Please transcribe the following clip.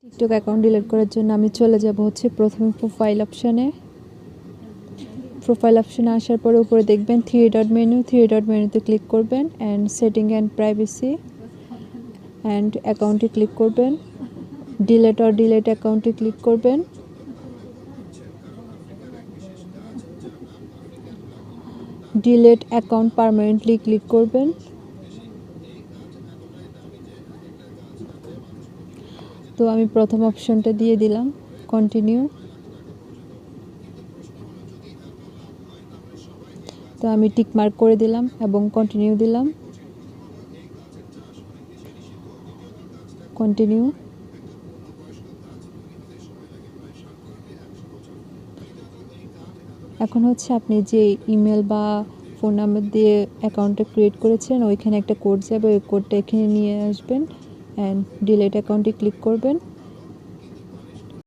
TikTok account delete করার জন্য আমি চলে যাব হচ্ছে প্রথমে প্রোফাইল অপশানে। প্রোফাইল অপশানে আসার পরে উপরে দেখবেন থ্রি ডট মেনুতে ক্লিক করবেন and setting and privacy and অ্যাকাউন্টে ক্লিক করবেন। ডিলেট অ্যাকাউন্টে ক্লিক করবেন। ডিলেট অ্যাকাউন্ট পার্মানেন্টলি ক্লিক করবেন। তো আমি প্রথম অপশনটা দিয়ে দিলাম কন্টিনিউ। তো আমি টিক মার্ক করে দিলাম এবং কন্টিনিউ দিলাম। কন্টিনিউ। এখন হচ্ছে আপনি যে ইমেল বা ফোন নাম্বার দিয়ে অ্যাকাউন্টটা ক্রিয়েট করেছেন ওইখানে একটা কোড যাবে, ওই কোডটা এখানে নিয়ে আসবেন অ্যান্ড ডিলিট অ্যাকাউন্টে ক্লিক করবেন।